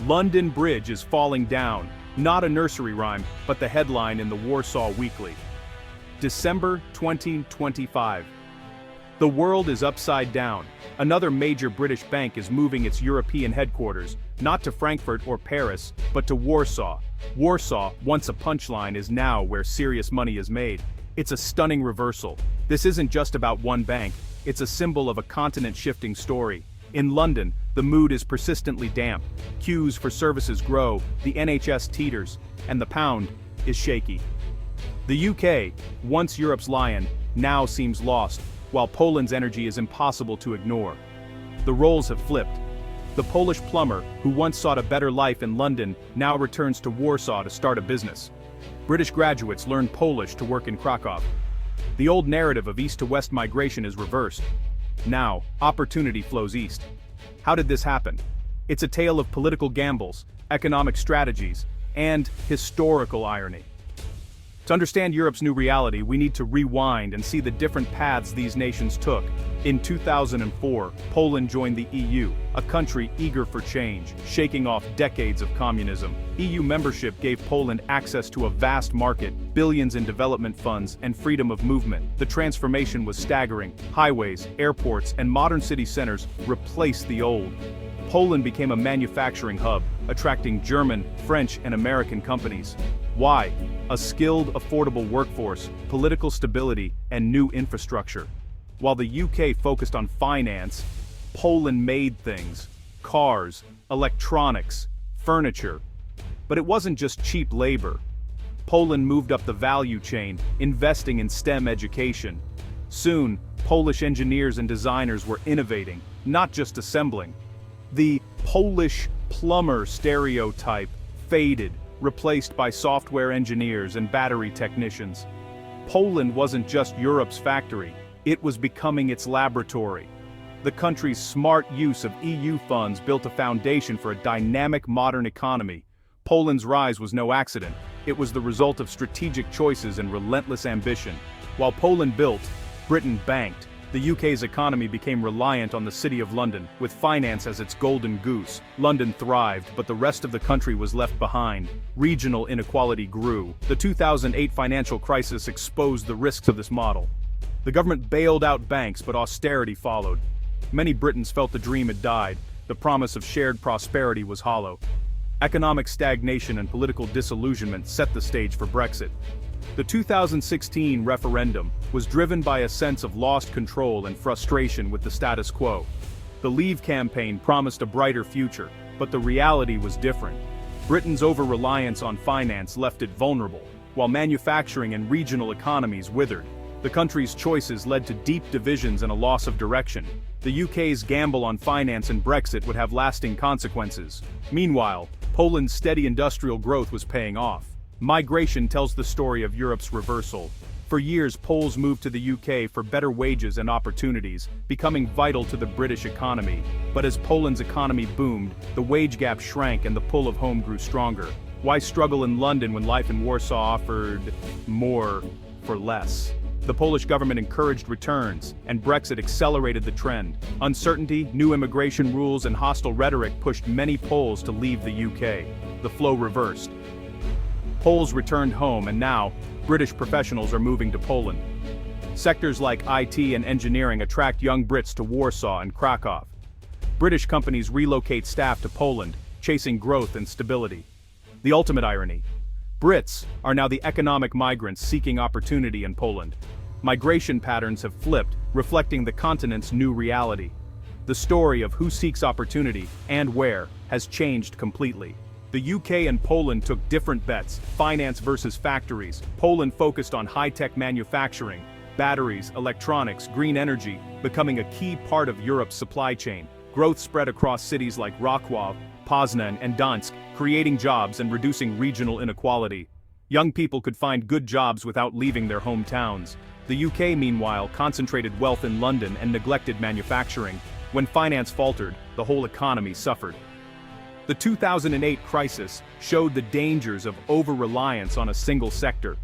London Bridge is falling down, not a nursery rhyme, but the headline in the Warsaw Weekly. December 2025. The world is upside down. Another major British bank is moving its European headquarters, not to Frankfurt or Paris, but to Warsaw. Warsaw, once a punchline, is now where serious money is made. It's a stunning reversal. This isn't just about one bank, it's a symbol of a continent-shifting story. In London, the mood is persistently damp. Queues for services grow, the NHS teeters, and the pound is shaky. The UK, once Europe's lion, now seems lost, while Poland's energy is impossible to ignore. The roles have flipped. The Polish plumber, who once sought a better life in London, now returns to Warsaw to start a business. British graduates learn Polish to work in Krakow. The old narrative of east to west migration is reversed. Now, opportunity flows east. How did this happen? It's a tale of political gambles, economic strategies, and historical irony. To understand Europe's new reality, we need to rewind and see the different paths these nations took. In 2004, Poland joined the EU, a country eager for change, shaking off decades of communism. EU membership gave Poland access to a vast market, billions in development funds, and freedom of movement. The transformation was staggering. Highways, airports, and modern city centers replaced the old. Poland became a manufacturing hub, attracting German, French, and American companies. Why? A skilled, affordable workforce, political stability, and new infrastructure. While the UK focused on finance, Poland made things: cars, electronics, furniture. But it wasn't just cheap labor. Poland moved up the value chain, investing in STEM education. Soon, Polish engineers and designers were innovating, not just assembling. The Polish plumber stereotype faded, replaced by software engineers and battery technicians. Poland wasn't just Europe's factory, it was becoming its laboratory. The country's smart use of EU funds built a foundation for a dynamic modern economy. Poland's rise was no accident, it was the result of strategic choices and relentless ambition. While Poland built, Britain banked. The UK's economy became reliant on the City of London, with finance as its golden goose. London thrived, but the rest of the country was left behind. Regional inequality grew. The 2008 financial crisis exposed the risks of this model. The government bailed out banks, but austerity followed. Many Britons felt the dream had died. The promise of shared prosperity was hollow. Economic stagnation and political disillusionment set the stage for Brexit. The 2016 referendum was driven by a sense of lost control and frustration with the status quo. The Leave campaign promised a brighter future, but the reality was different. Britain's over-reliance on finance left it vulnerable, while manufacturing and regional economies withered. The country's choices led to deep divisions and a loss of direction. The UK's gamble on finance and Brexit would have lasting consequences. Meanwhile, Poland's steady industrial growth was paying off. Migration tells the story of Europe's reversal. For years, Poles moved to the UK for better wages and opportunities, becoming vital to the British economy. But as Poland's economy boomed, the wage gap shrank and the pull of home grew stronger. Why struggle in London when life in Warsaw offered more for less? The Polish government encouraged returns, and Brexit accelerated the trend. Uncertainty, new immigration rules, and hostile rhetoric pushed many Poles to leave the UK. The flow reversed. Poles returned home, and now, British professionals are moving to Poland. Sectors like IT and engineering attract young Brits to Warsaw and Krakow. British companies relocate staff to Poland, chasing growth and stability. The ultimate irony: Brits are now the economic migrants seeking opportunity in Poland. Migration patterns have flipped, reflecting the continent's new reality. The story of who seeks opportunity, and where, has changed completely. The UK and Poland took different bets: finance versus factories. Poland focused on high-tech manufacturing, batteries, electronics, green energy, becoming a key part of Europe's supply chain. Growth spread across cities like Wrocław, Poznan, and Gdańsk, creating jobs and reducing regional inequality. Young people could find good jobs without leaving their hometowns. The UK, meanwhile, concentrated wealth in London and neglected manufacturing. When finance faltered, the whole economy suffered. The 2008 crisis showed the dangers of over-reliance on a single sector.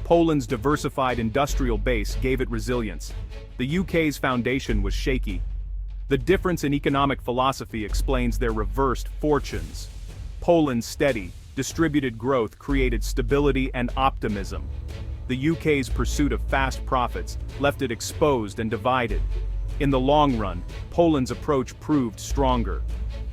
Poland's diversified industrial base gave it resilience. The UK's foundation was shaky. The difference in economic philosophy explains their reversed fortunes. Poland's steady, distributed growth created stability and optimism. The UK's pursuit of fast profits left it exposed and divided. In the long run, Poland's approach proved stronger.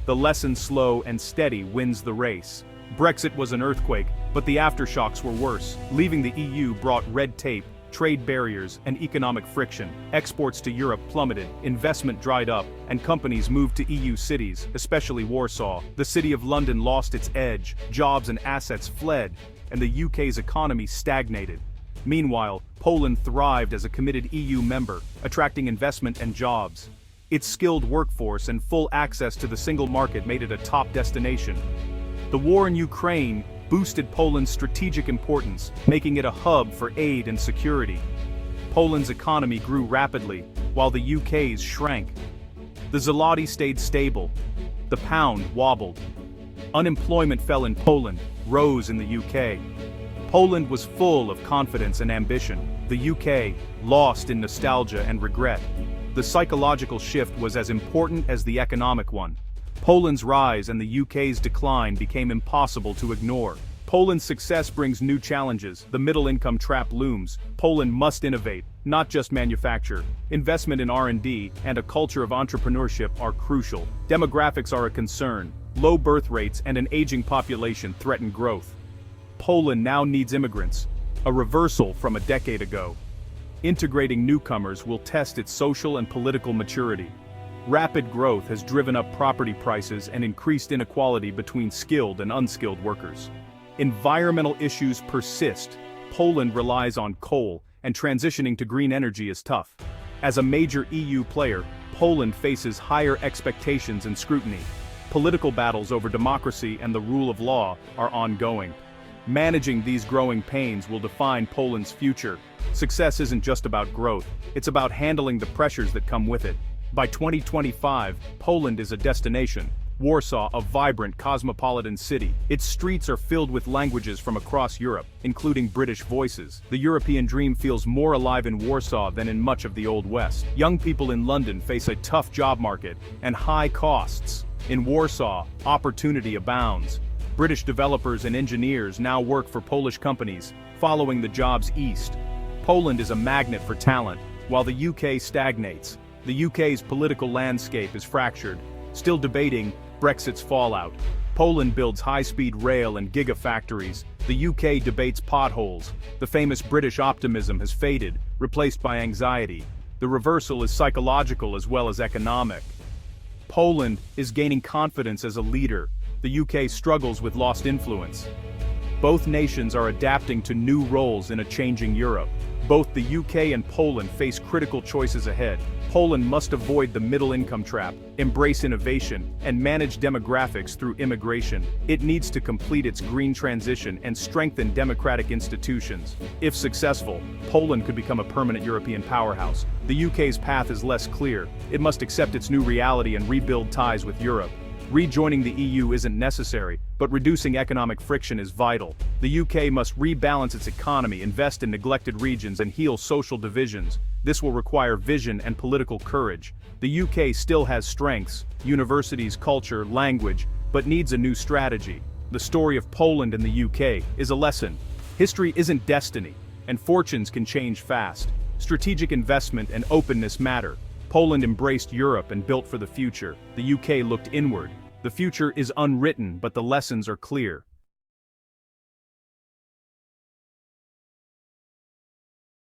The lesson slow and steady wins the race. Brexit was an earthquake, but the aftershocks were worse. Leaving the EU brought red tape, trade barriers, and economic friction. Exports to Europe plummeted, investment dried up, and companies moved to EU cities, especially Warsaw. The City of London lost its edge, jobs and assets fled, and the UK's economy stagnated. Meanwhile, Poland thrived as a committed EU member, attracting investment and jobs. Its skilled workforce and full access to the single market made it a top destination. The war in Ukraine boosted Poland's strategic importance, making it a hub for aid and security. Poland's economy grew rapidly, while the UK's shrank. The zloty stayed stable. The pound wobbled. Unemployment fell in Poland, rose in the UK. Poland was full of confidence and ambition. The UK lost in nostalgia and regret. The psychological shift was as important as the economic one. Poland's rise and the UK's decline became impossible to ignore. Poland's success brings new challenges. The middle-income trap looms. Poland must innovate, not just manufacture. Investment in R&D and a culture of entrepreneurship are crucial. Demographics are a concern. Low birth rates and an aging population threaten growth. Poland now needs immigrants, a reversal from a decade ago. Integrating newcomers will test its social and political maturity. Rapid growth has driven up property prices and increased inequality between skilled and unskilled workers. Environmental issues persist. Poland relies on coal, and transitioning to green energy is tough. As a major EU player, Poland faces higher expectations and scrutiny. Political battles over democracy and the rule of law are ongoing. Managing these growing pains will define Poland's future. Success isn't just about growth, it's about handling the pressures that come with it. By 2025, Poland is a destination. Warsaw, a vibrant cosmopolitan city. Its streets are filled with languages from across Europe, including British voices. The European dream feels more alive in Warsaw than in much of the Old West. Young people in London face a tough job market and high costs. In Warsaw, opportunity abounds. British developers and engineers now work for Polish companies, following the jobs east. Poland is a magnet for talent, while the UK stagnates. The UK's political landscape is fractured, still debating Brexit's fallout. Poland builds high-speed rail and gigafactories. The UK debates potholes. The famous British optimism has faded, replaced by anxiety. The reversal is psychological as well as economic. Poland is gaining confidence as a leader. The UK struggles with lost influence. Both nations are adapting to new roles in a changing Europe. Both the UK and Poland face critical choices ahead. Poland must avoid the middle-income trap, embrace innovation, and manage demographics through immigration. It needs to complete its green transition and strengthen democratic institutions. If successful, Poland could become a permanent European powerhouse. The UK's path is less clear. It must accept its new reality and rebuild ties with Europe. Rejoining the EU isn't necessary, but reducing economic friction is vital. The UK must rebalance its economy, invest in neglected regions, and heal social divisions. This will require vision and political courage. The UK still has strengths, universities, culture, language, but needs a new strategy. The story of Poland and the UK is a lesson. History isn't destiny, and fortunes can change fast. Strategic investment and openness matter. Poland embraced Europe and built for the future. The UK looked inward. The future is unwritten, but the lessons are clear.